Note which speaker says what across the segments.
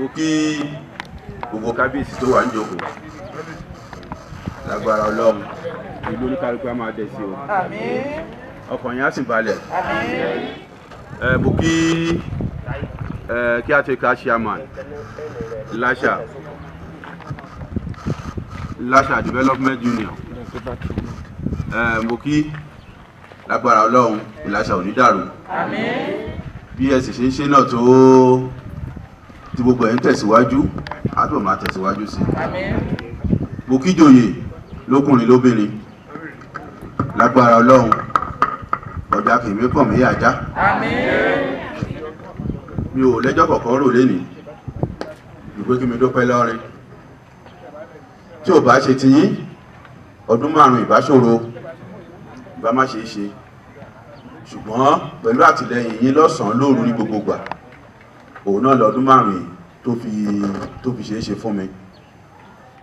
Speaker 1: mo kí gbogbo kábíyèsí tó wà níjókòó lágbára Ọlọ́run ìlú oníkálukú á máa dẹ̀ sí o.
Speaker 2: Àmín.
Speaker 1: Ọkàn yín á sì balẹ̀.
Speaker 2: Àmín.
Speaker 1: Mo kí caretaker chairman Lasha Development Union. Mo kí lágbára Ọlọ́run Lasha ò ní dàrú.
Speaker 2: Àmín.
Speaker 1: Bí ẹ sì ṣe ń ṣe náà tó tí gbogbo ẹ̀ ń tẹ̀síwájú á tó máa tẹ̀síwájú sí.
Speaker 2: Àmín.
Speaker 1: Mo kí joyè lókùnrin lóbìnrin lágbára Ọlọ́run ọjà kìí pọ̀ mí àjá.
Speaker 2: Àmín.
Speaker 1: Mi ò lẹ́jọ́ kọ̀ọ̀kan rò lénìí ìgbé kí mi dúpẹ́ lọ́rin tí ò bá ṣe ti yín ọdún 5 ìbáṣòro ìbá má ṣe é ṣe, ṣùgbọ́n pẹ̀lú àtìlẹyìn yín lọ́sàn-án lóru ní gbogbo gbà òun náà lọ́dún 5 tó fi ṣe é ṣe fún mi.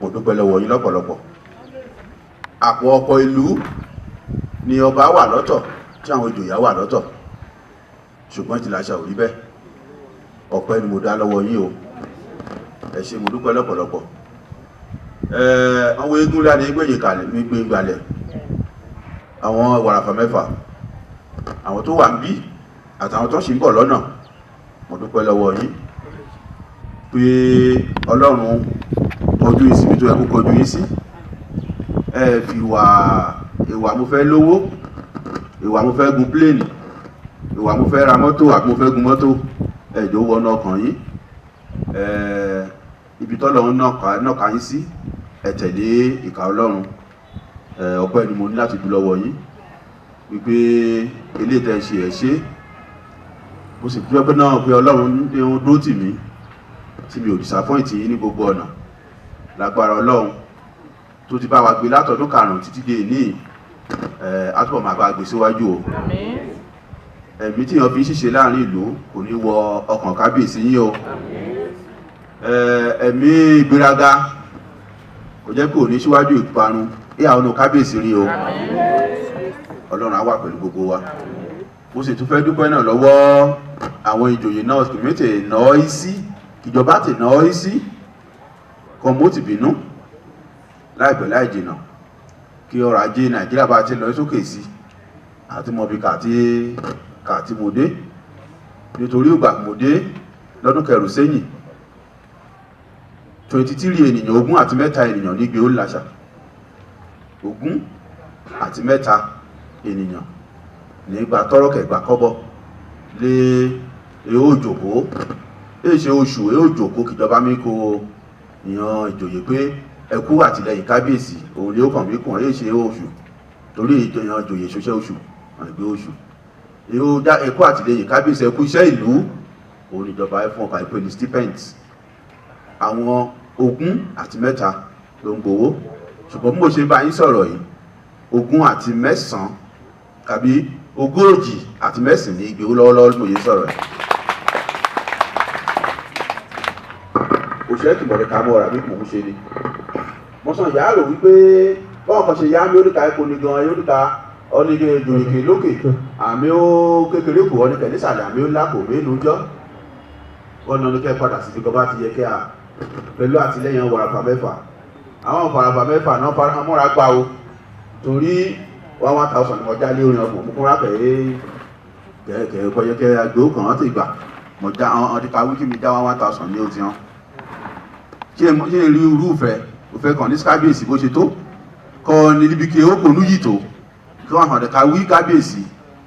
Speaker 1: Mo dúpẹ́ lọ́wọ́ yín lọ́pọ̀lọpọ̀. Àpò ọkọ̀ ìlú ni ọba wà lọ́tọ̀ tí àwọn ìjòyà wà lọ́tọ̀, ṣùgbọ́n ti Lasha ò rí bẹ́ẹ̀. Ọpẹ́ ni mo dá lọ́wọ́ yín o, ẹ ṣé mo dúpẹ́ lọ́pọ̀lọpọ̀. Àwọn eégún láti gbẹ̀yìn kalẹ̀ ní gbé gbalẹ̀, àwọn wàràfà mẹ́fà, àwọn tó wà ń bí àtàwọn tó ṣì ń bọ̀ lọ́nà, mo dúpẹ́ lọ́wọ́ yín pé Ọlọ́run kọjú yín síbi tó yẹ kó kọjú yín sí. Ẹ fi ìwà mo fẹ́ lówó, ìwà mo fẹ́ gun pléènì, ìwà mo fẹ́ ra mọ́tò àti mo fẹ́ gun mọ́tò ẹ̀jọ̀ wọnà ọkàn yín. Ibi tọ́lọ́run náà yín sí ẹ tẹ̀lé ìkà Ọlọ́run. Ọpẹ́ ni mo ní láti dú lọ́wọ́ yín wípé ilé tẹ́ ṣe ẹ̀ ṣe. Mo sì dúpẹ́ pé náà pé Ọlọ́run dúró tì mí tí mi ò disappoint yín ní gbogbo ọ̀nà lágbára Ọlọ́run tó ti bá wa gbé látọdún 5 títí dé ní àtúbọ̀ máa bá gbé síwájú o.
Speaker 2: Àmín.
Speaker 1: Ẹ̀mí tí yàn fi ṣíṣe láàrin ìlú kò ní wọ ọkàn kábíyèsí yín o. Ẹ̀mí ìgbéraga kò jẹ́ kò ní síwájú ìparun ìyá ọ̀nà kábíyèsí rí o. Ọlọ́run á wà pẹ̀lú gbogbo wa. Mo sì tún fẹ́ dúpẹ́ náà lọ́wọ́ àwọn ìjòyè náà kì mí tè náà í sí ìjọba tè náà í sí kan mo ti bínú láìpẹ́ láì jìnà kí ọrọ̀ ajé Nàìjíríà bá ti lọ sókè sí àti mọ̀bí kàtí mo dé, nítorí ìgbà mo dé lọ́dún kẹrù sẹ́yìn 23 ènìyàn 20 àti 3 ènìyàn ní gbé ó Lasha, 20 àti 3 ènìyàn nígbà tọ́rọ̀kẹ̀gbà kọ́bọ̀ lé òjòkó èṣe oṣù òjòkó kìjọba mi kó ìyàn ìjòyè pé ẹkú àtìlẹyìn kábíyèsí òun ni ó kàn mí kùn èṣe oṣù torí ìjọyàn ìjòyè ṣoṣẹ́ oṣù àgbé oṣù ẹkú àtìlẹyìn kábíyèsí ẹkú iṣẹ́ ìlú òun ìjọba fún ọkà ìpele stipend. Àwọn 20 àti 3 ló ń gbowó, ṣùgbọ́n bí mo ṣe bá yín sọ̀rọ̀ yìí 20 àti 9 tàbí 40 àti 9 ní ìgbé lọ́wọ́lọ́wọ́ mo yé sọ̀rọ̀ yìí. Òṣèré kìbọ̀dẹ̀ ká mọ́ ọ̀rà bí kò ń ṣe ni. Mo sọ ìyá rò wípé bọ́n kan ṣe yá mi oríta epo ní gan oríta ọ́nìkè ìjòyèkè lókè àmì ó kékeré kù ọ́nìkè nísàlẹ̀ àmì ó lápò mélòó jọ́. Wọ́n náà ní kẹ́ padà sí ibi kan bá ti yẹ kẹ́ à pẹ̀lú àtìlẹ́yìn wàràfà mẹ́fà. Àwọn wàràfà mẹ́fà náà fara mọ́ra gbá o torí 1000 ni mo já lé orin ọkùnrin mú kúnra kẹ̀kẹ́ kọ̀yẹ́kẹ́ agbó kan wọ́n ti gbà mo já ọdí ká wíkí mi já 1000 ní ó ti hàn. Ṣé rí irúfẹ́ òfẹ́ kan ní kábíyèsí bó ṣe tó kọ́ ní níbi kí ó kò núyì tó kí wọ́n hàn ká wí kábíyèsí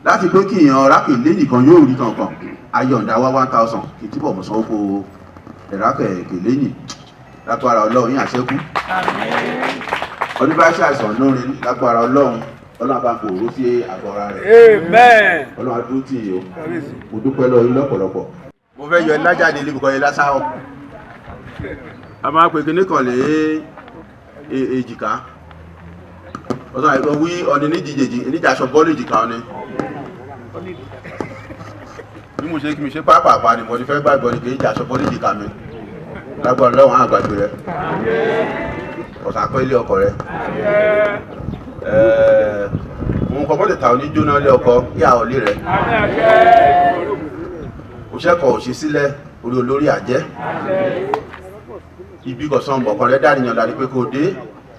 Speaker 1: láti pé kí èèyàn rákè lé nìkan yóò rí kankan ayọ̀ǹda 1000 kì í túbọ̀ mọ̀ sanwó kó ẹ̀rákẹ̀ lẹ́yìn lágbára Ọlọ́run yín àṣẹ́kù. Ọdún bá ṣàìsàn lórí lágbára Ọlọ́run bá ń gbòòrò sí àgọ́ ara rẹ̀.
Speaker 2: Amen.
Speaker 1: Ọlọ́run adúró tì yìí o. Mo dúpẹ́ lọ́wọ́ yín lọ́pọ̀lọpọ̀. Mo fẹ́ yọ ẹ lájáde níbi kan yẹn lásán. A máa pè kíní kan lé èjìká. Ọ̀sán àìsàn wí ọ̀nì níjà aṣọ bọ́ọ̀lù èjìká ọ̀nì. Bí mo ṣe kí mi ṣe pàápàá ni mo ti fẹ́ gbàgbọ́ ní kí níjà aṣọ bọ́ọ̀lù èjìká mi. Lágbára Ọlọ́run àgbàgbé rẹ̀. Ọ̀sán akọ́ ilé ọkọ rẹ̀. Òun kọ́ mọ́tò ta oníjóná lé ọkọ yà ọ́ lé rẹ̀. Òṣèkọ̀ òṣìṣílẹ̀ orí olórí àjẹ́. ibi kọ̀sán ọkàn rẹ dáníyàn láti pé kó dé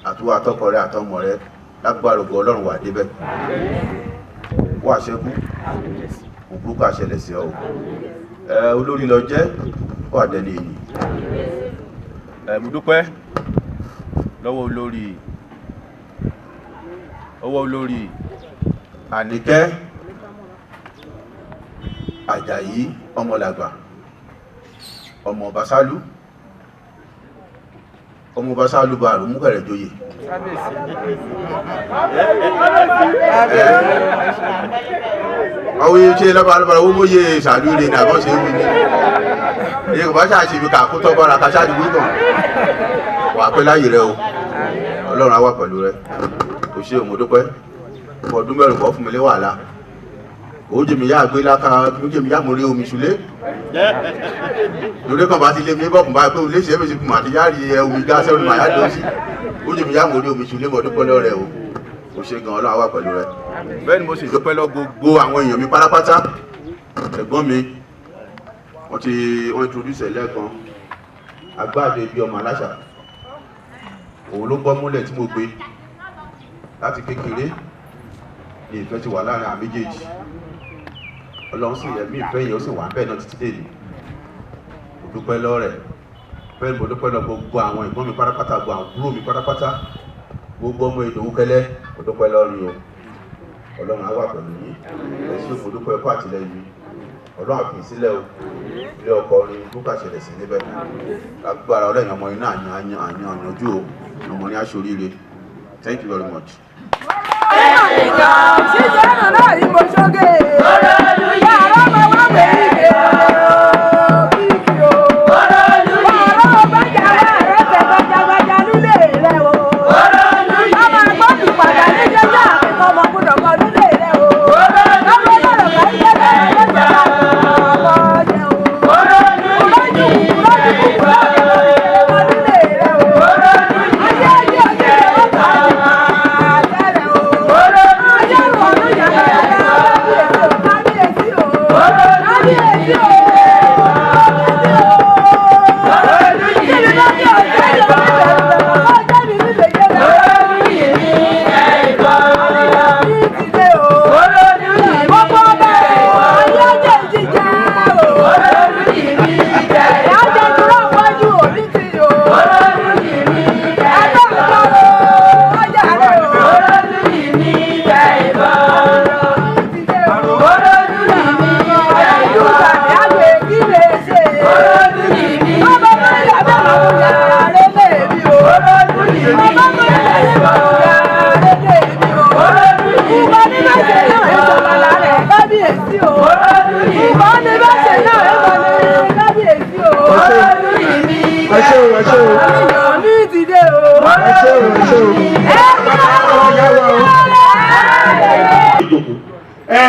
Speaker 1: àtúwà àtọkọ rẹ àtọmọ rẹ lágbára ògo Ọlọ́run wà débẹ̀ wà ṣẹ́kù òbúrúkú àṣẹlẹ̀ sí ọ olórí lọ jẹ́ wà dẹni èyí.
Speaker 2: Mo dúpẹ́ lọ́wọ́ olórí
Speaker 1: Àníkẹ́ Àjàyí ọmọlàgbà ọmọ Basálú bá àrùn mú kẹrẹ joyè. Àwọn iṣẹ́ lọ́bàá owó mọ́yé ìṣàlú rẹ̀ ní àbọ́ṣe wí ní èyí kò bá ṣàṣì fi kàkú tọ́gbọ́ra kàṣáàdì wítàn wà pẹ́ láyé rẹ o Ọlọ́run á wà pẹ̀lú rẹ kò ṣe òmùdúpẹ́ ọdún mẹ́rin kọ́ fún mi lé wàhálà ó jẹ́ mi yá àgbé láká ó jẹ́ mi yá mo rí omi ṣúlé lórí kan bá ti lé mi bọ́kùn bá pé olè ṣe é fèsì kùn àti yáàrí omi gáàsì ọdún màá yá lọ́sí ó jẹ́ mi yá mo rí omi ṣúlé mọ̀ dúpẹ́ lọ́rẹ̀ o kò ṣe gan Ọlọ́run á wà pẹ̀lú rẹ bẹ́ẹ̀ ni mo sì dúpẹ́ lọ gbogbo àwọn èèyàn mi pátápátá ẹ̀gbọ́n mi wọ́n introduce lẹ́ẹ̀kan Agbáàdé bí ọmọ aláṣà òun ló gbọ́ múlẹ̀ tí mo gbé láti kékeré ní ìfẹ́ ti wà láàrin àwọn méjèèjì Ọlọ́run sì ẹ̀mí ìfẹ́ yìí ó sì wà ń bẹ̀ náà títí dé ní mo dúpẹ́ lọ́rẹ̀ bẹ́ẹ̀ ni mo dúpẹ́ lọ gbogbo àwọn ìgbọ́n mi pátápátá gbogbo àwọn àbúrò mi pátápátá gbogbo ọmọ Ìdòwú Kẹ́lẹ́ mo dúpẹ́ lọ́rin o Ọlọ́run á wà pẹ̀lú yín ẹ̀sìn mo dúpẹ́ ẹ̀kọ́ àtìlẹ́yìn mi Ọlọ́run àfi sílẹ̀ o ilé ọkọ orin búkà ṣẹlẹ̀ sí níbẹ̀ lágbára ọlẹ́yìn ọmọ iná àyànjú o ọmọ ní aṣoríire. Thank you very much.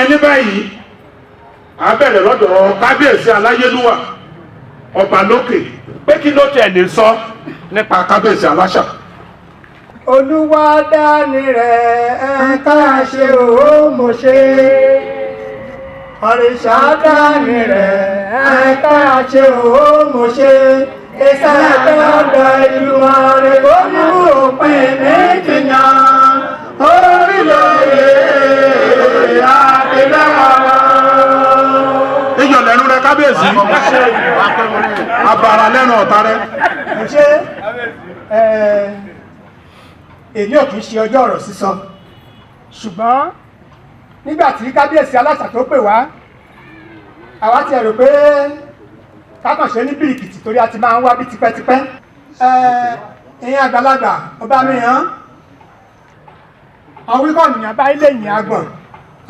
Speaker 3: Ní báyìí a bẹ̀rẹ̀ lọ́dọ̀ kábíyèsí aláyélúwà ọba lókè pé kí ló tẹ̀ lè sọ nípa kábíyèsí aláṣà.
Speaker 4: Olúwa dání rẹ̀ ẹ̀ka ṣe ó mo ṣe òrìṣà dání rẹ̀ ẹ̀ka ṣe ó mo ṣe iṣẹ́ gbọ́dọ̀ ìlúmọ̀ rẹ̀ kó mú òpin méjìlá orílẹ̀-èdè
Speaker 3: ìjọ lẹ́nu rẹ kábíyèsí abàrà lẹ́nu ọ̀tá rẹ.
Speaker 4: ṣé èmi ò kìí ṣe ọjọ́ ọ̀rọ̀ sísọ ṣùgbọ́n nígbàtí kábíyèsí aláṣà tó pè wá àwa ti rò pé kákànṣe ní bìrìkìtì torí a ti máa ń wá bí tipẹ́tipẹ́ ìyẹn àgbàlagbà ọba mi hàn àwọn wíkọ̀ ènìyàn bá ilé ìyìn agbọ̀n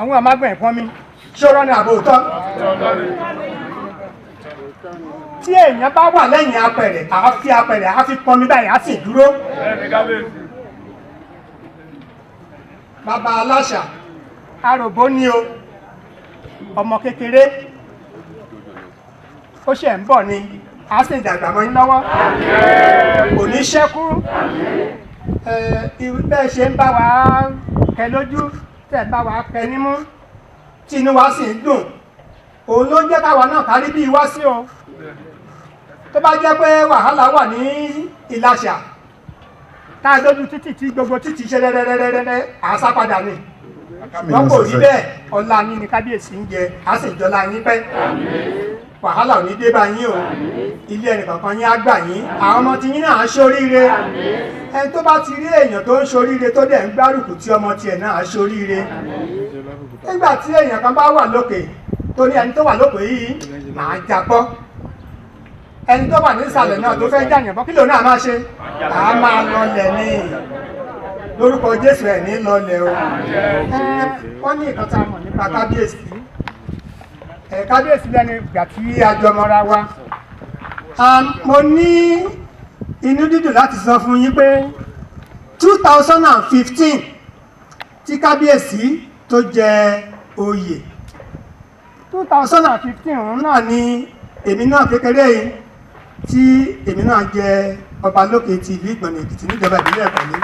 Speaker 4: àwọn àmágbọ̀n ẹ̀fọn mi ṣọ́rọ́ ní àbò òótọ́ tí èèyàn bá wà lẹ́yìn apẹ̀rẹ̀ àá fi apẹ̀rẹ̀ àá fi pọnmi báyìí á sì dúró. Bàbá aláṣà aròbó ni o ọmọ kékeré ó ṣe ń bọ̀ ni a sì dàgbà mọ́ yín lọ́wọ́ kò ní ṣẹ́kù bẹ́ẹ̀ ṣe ń bá wa kẹ lójú tẹ̀ bá wa kẹ nímú tí inú wa sì ń dùn òun ló jẹ́ káwa náà kárí bí wá sí o tó bá jẹ́ pé wàhálà wà ní Ìlàṣà tá a lójú títì tí gbogbo títì ṣe rẹ́rẹ́rẹ́rẹ́ àṣà padà ni wọ́n kò rí bẹ́ẹ̀ ọlá yín ni kábíyèsí ń jẹ á sì jọlá yín pẹ́ wàhálà ò ní dé bá yín o ilé ẹnì kankan yín á gbà yín àwọn ọmọ tí yín náà á ṣoríire ẹni tó bá ti rí èèyàn tó ń ṣoríire tó dẹ̀ ń gbárùkù tí ọmọ tiẹ̀ náà á ṣoríire nígbà tí èèyàn kan bá wà lókè tó ní ẹni tó wà lókè yìí máa jábọ́ ẹni tó wà nísàlẹ̀ náà tó fẹ́ jàyàn bọ́ kí lòun náà máa ṣe àá máa lọlẹ̀ ní lórúkọ Jésù ẹ̀ ní lọlẹ̀ o wọ́n ní nǹkan tá a mọ̀ nípa kábíyèsí kábíyèsí lẹ́nu ìgbà tí a jọ mọ́ra wa mo ní inú dídùn láti sọ fún yín pé 2015 tí kábíyèsí tó jẹ oyè 2015 òun náà ni èmi náà kékeré yìí tí èmi náà jẹ ọba lókè ti ìlú Ìgbọ̀nà Èkìtì níjọba ìbílẹ̀ Ìpàlé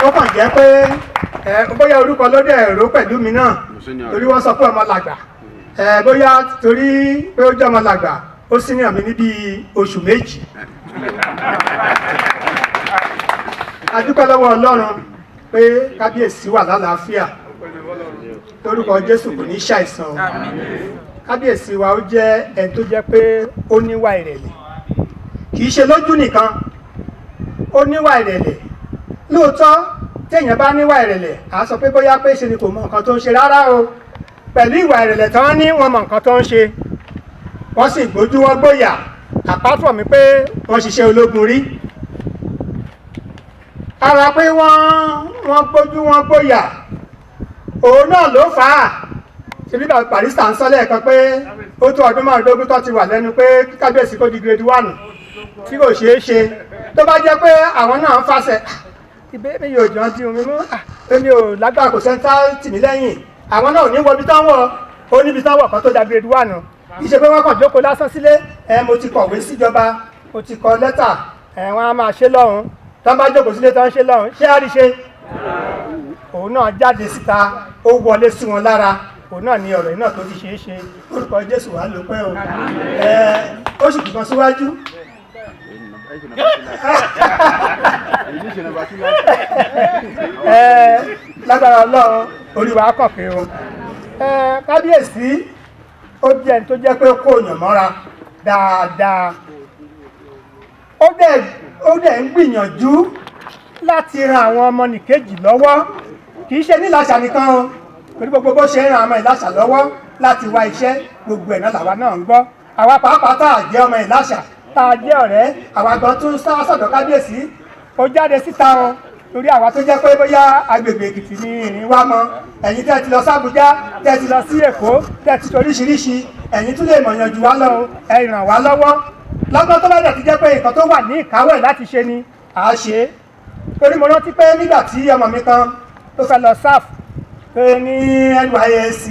Speaker 4: ó kàn jẹ́ pé bóyá orúkọ ló dẹ̀ rò pẹ̀lú mi náà torí wọ́n sọ pé ọmọ làgbà bóyá torí pé ó jẹ́ ọmọ làgbà ó sì ní àmì níbi oṣù méjì a dúpẹ́ lọ́wọ́ Ọlọ́run pé kábíyèsí wà lálàáfíà lórúkọ Jésù kò ní ṣàìsàn o kábíyèsí wa ó jẹ́ ẹni tó jẹ́ pé ó níwà ìrẹ̀lẹ̀ kì í ṣe lójú nìkan ó níwà ìrẹ̀lẹ̀ lóòótọ́ téèyàn bá níwà ìrẹ̀lẹ̀ à sọ pé bóyá pé ṣe ni kò mọ nǹkan tó ń ṣe rárá o pẹ̀lú ìwà ìrẹ̀lẹ̀ tí wọ́n ní wọ́n mọ nǹkan tó ń ṣe wọ́n sì gbójú wọn gbóyà àpapọ̀ mi pé wọ́n ṣiṣẹ́ ológun rí ara pé wọ́n gbójú wọn gbóyà òun náà ló fà á ṣebí barista ń sọ lẹ́ẹ̀kan pé ó tó ọdún márùndógún tó ti wà lẹ́nu pé kábíyèsí kó di grade 1 tí kò ṣeé ṣe tó bá jẹ́ pé àwọn náà ń fàṣẹ ìbéèrè yóò jọ di omi mú èmi ò lágbára kò sẹ́ńtà tì mí lẹ́yìn àwọn náà ò ní wọbi tán wọ̀ ó níbi tán wọ̀ kan tó da grade 1 kì í ṣe pé wọ́n kàn jókòó lásán sílé mo ti kọ̀wé síjọba mo ti kọ lẹ́tà wọ́n á máa ṣe lọ́hùn tán bá jókòó sílé tán ṣe lọ́hùn ṣé á rí ṣe òun náà jáde síta ó wọlé sí wọn lára òun náà ni ọ̀rọ̀ yìí náà tó ti ṣeé ṣe orúkọ Jésù wà ló pẹ́ o ó sì kìkan síwájú lágbára Ọlọ́run orí wa kàn pé o kábíyèsí ó jẹ́ ẹni tó jẹ́ pé kó yàn mọ́ra dáadáa ó dẹ̀ ń gbìyànjú láti ran àwọn ọmọnìkejì lọ́wọ́ kì í ṣe ní Ìlàṣà nìkan o torí gbogbo bó ṣe ń ran ọmọ Ìlàṣà lọ́wọ́ láti wá iṣẹ́ gbogbo ẹ̀ náà làwa náà ń gbọ́ àwa pàápàá tá à jẹ́ ọmọ Ìlàṣà tá a jẹ́ ọ̀rẹ́ àwa gan tún sọ́dọ̀ kábíyèsí ó jáde síta o torí àwa tó jẹ́ pé bóyá agbègbè Èkìtì ni ìrìn wá mọ́ ẹ̀yin tẹ́ ti lọ sí Àbújá tẹ́ ti lọ sí Èkó tẹ́ ti toríṣiríṣi ẹ̀yin tún lè mọ̀yàn jù wá lọ ẹ ràn wá lọ́wọ́ lọ́gbọ́n tó bá dẹ̀ ti jẹ́ pé nǹkan tó wà ní ìkáwọ́ ẹ̀ láti ṣe ni à á ṣe é torí mo rántí pé nígbà tí ọmọ mi kan tó fẹ́ lọ sáf pé ní NYSC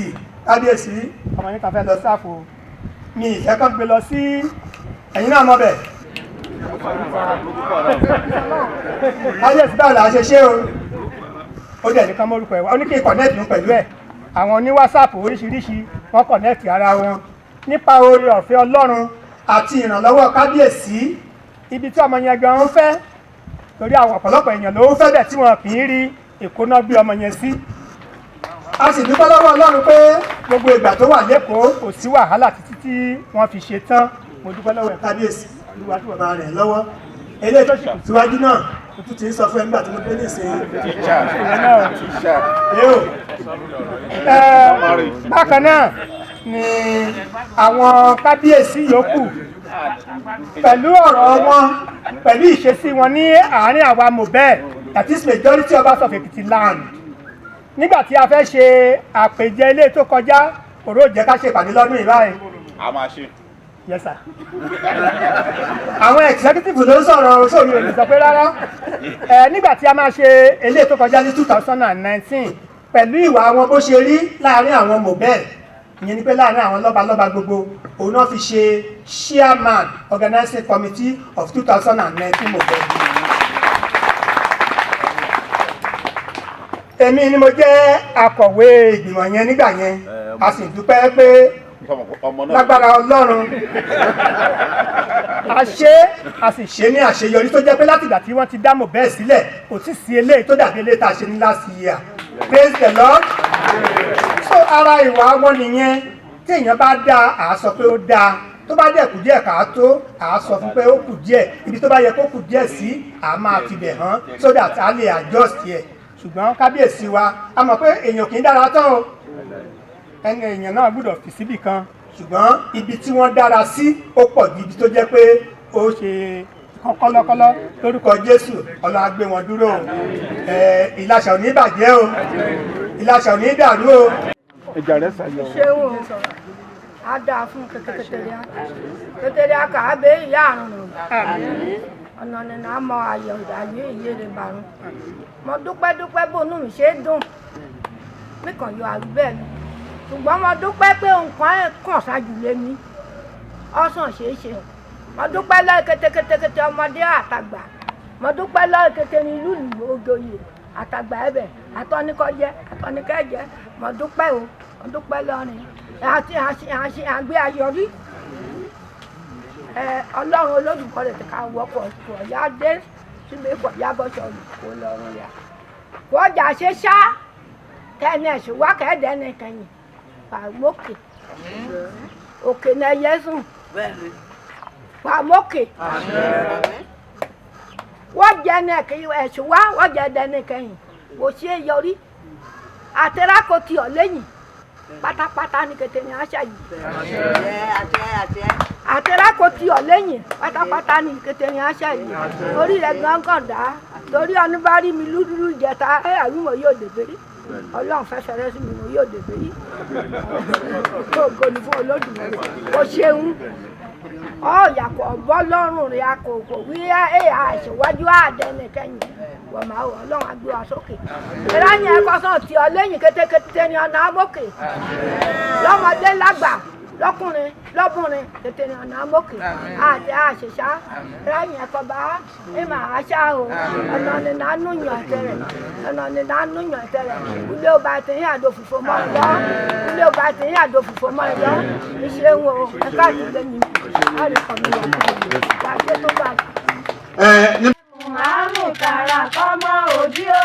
Speaker 4: kábíyèsí ọmọ yín kan fẹ́ lọ sáf o mi ìfẹ́ kan gbé lọ sí ẹ̀yin náà mọ̀ bẹ̀ kábíyèsí báwo la ṣe ṣe o ó dẹ̀ ní ká mórúkọ ẹ̀ wá ó ní kí n kọ̀nẹ́ẹ̀tì ń pẹ̀lú ẹ̀ àwọn ní wásaàpù oríṣiríṣi wọ́n kọ̀nẹ́ẹ̀tì ara wọn nípa oore ọ̀fẹ́ Ọlọ́run àti ìrànlọ́wọ́ kábíyèsí ibi tí ọmọ yẹn gan ń fẹ́ torí àwọn ọ̀pọ̀lọpọ̀ èèyàn ló ń fẹ́ bẹ̀ tí wọn kì í rí Èkó náà gbé ọmọ yẹn sí a sì dúpẹ́ lọ́wọ́ Ọlọ́run pé gbogbo ìgbà tó wà lẹ́kọ̀ọ́ kò sí wàhálà títí tí wọ́n fi ṣe tán mo dúpẹ́ lọ́wọ́ kábíyèsí olúwa tó bàbá rẹ̀ lọ́wọ́ eléyìí tó sì kù síwájú náà mo tún ti ń sọ fún ẹ nígbà tí mo dé ní ìsìn bákan náà ni àwọn kábíyèsí yòókù pẹ̀lú ọ̀rọ̀ wọn pẹ̀lú ìṣesí wọn ní àárín àwa Mobel that is majority of us of Ekiti land nígbà tí a fẹ́ ṣe àpèjẹ ilé tó kọjá òró jẹ́ ká ṣe ìpàdé lọ́dún yìí báyìí.
Speaker 2: a máa ṣe.
Speaker 4: Yes sir. Àwọn executive ló ń sọ̀rọ̀ sórí òní sọ pé rárá nígbà tí a máa ṣe ilé tó kọjá ní 2019 pẹ̀lú ìwà wọn bó ṣe rí láàárín àwọn Mobel ìyẹn ni pé láàárín àwọn lọ́balọ́ba gbogbo òun náà fi ṣe chairman organizing committee of 2019 Mobel. Èmi ni mo jẹ́ akọ̀wé ìgbìmọ̀ yẹn nígbà yẹn a sì dúpẹ́ pé lágbára Ọlọ́run a sì ṣe ní àṣeyọrí tó jẹ́ pé láti ìgbà tí wọ́n ti dá Mohbad sílẹ̀ kò tí sí eléyìí tó dàbí eléyìí tá a ṣe ní last year. Praise the Lord. So ara ìwà wọn nìyẹn, tí èèyàn bá dáa àá sọ pé ó dáa, tó bá dẹ̀ kù díẹ̀ káàtó àá sọ fún pé ó kù díẹ̀, ibi tó bá yẹ kó kù díẹ̀ sí àá máa fi bẹ̀ hàn so that a lè adjust yẹ. Ṣùgbọ́n kábíyèsí wa a mọ̀ pé èèyàn kì í dára tán o, ẹni èèyàn náà gbọ́dọ̀ fi síbì kan, ṣùgbọ́n ibi tí wọ́n dára sí ó pọ̀ ju ibi tó jẹ́ pé ó ṣe kọ́lọ́kọ́lọ́. Lórúkọ Jésù Ọlọ́run á gbé wọn dúró o, ìlàṣà ò ní bàjẹ́ o, ìlàṣà ò ní dàrú o.
Speaker 5: ṣéwò á dáa fún kékeré aka abe ìyá àrùn ọ̀nà nínú àmọ́ ayọ̀ ìdáyé ìyèrè bàrún. Mo dúpẹ́ bónú mi ṣe é dùn mí kàn yọ àrùbẹ́ mi, ṣùgbọ́n mo dúpẹ́ pé nǹkan kàn ṣáájú lé mi ọ̀sán ṣeéṣe. Mo dúpẹ́ lọ́ọ́ kétékété ọmọdé àtàgbà, mo dúpẹ́ lọ́ọ́ kété ní ìlú ìlú òjòyè àtàgbà ẹ̀bẹ̀ àtọ́nikọ́jẹ́ àtọ́nikẹ́jẹ́. Mo dúpẹ́ o, mo dúpẹ́ lọ́rin àti àgbé ayọ̀rí Ọlọ́run Olódùmarè ti ká wọ́pọ̀ ọ̀yá dé síbi ìkọ̀yà bọ́sọ̀ kó lọ́rùn yá. Kọjá ṣe ṣá kẹ́ni ẹ̀sùn wá kẹ́ẹ̀dẹ́ni kẹ́yìn pàmòkè òkè náà yẹ sùn pàmòkè wọ́n jẹ́ ní ẹ̀sùn wá wọ́n jẹ́ dẹ́ni kẹ́yìn kò sí yọrí àtẹ̀rákò tí ọ̀ lẹ́yìn pátápátá ní kété ní àṣà yìí. Àtẹ̀rákò tí ọ̀ lẹ́yìn pátápátá ní kété ní àṣà yìí. Orí rẹ̀ gángan dá torí ọ̀nù bá rí mi lúdúrú jẹta àwímọ̀ yóò dèbè rí. Ọlọ́run fẹ́ fẹ́rẹ́ sí mi mo yóò dèbè rí. Ògo ni fún Olódùmarè. O ṣeun. Ọ̀yàkọ̀ bọ́ lọ́rùn rẹ̀ àkókò wí àṣewájú àdẹ́nìkẹ́yìn. Wọ́n máa wọ̀ Ọlọ́run á gbé wa sókè. Ìráyìn ẹ̀kọ́ sàn tí ọ lẹ́yìn kétékété ní ọ̀nà àmókè. Lọ́mọdé lágbà lọ́kùnrin lọ́bùnrin kété ní ọ̀nà àmókè. Àti àṣìṣá ìráyìn ẹ̀kọ́ bá ìmọ̀ àṣà o. Ọ̀nà ni nánú yàn tẹ̀rẹ̀. Ọ̀nà ni nánú yàn tẹ̀rẹ̀. Ilé ọba ti ń yàdó fùfò mọ́ ẹ lọ. Ilé ọba ti ń yàdó fùfò mọ́ ẹ lọ. Iṣẹ́ wo ẹ̀ka àtìlẹ́yìn mi. Àríkọ̀ mi wà á ṣe tó bá.
Speaker 6: Màámù tààrà kọ́mọ òdí o.